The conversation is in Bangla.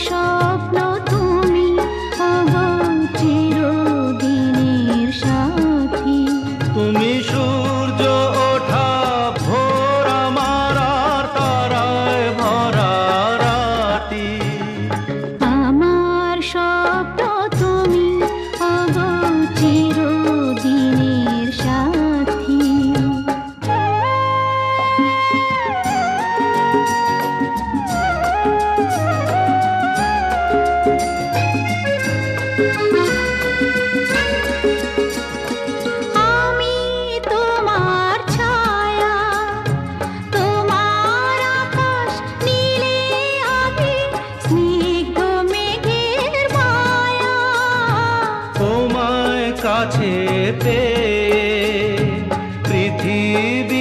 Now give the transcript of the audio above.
স্বপ্ন তুমি ওগো চিরদিনের সাথী। তুমি সূর্য ওঠা ভোর আমার আর তারায় ভরা রাতি। আমার স্বপ্ন তুমি ওগো চিরদিনের সাথী। আমি তোমার ছায়া, তোমার আকাশ নীলে আমি স্নিগ্ধ মেঘের মায়া। তোমায় কাছে পেয়ে পৃথিবী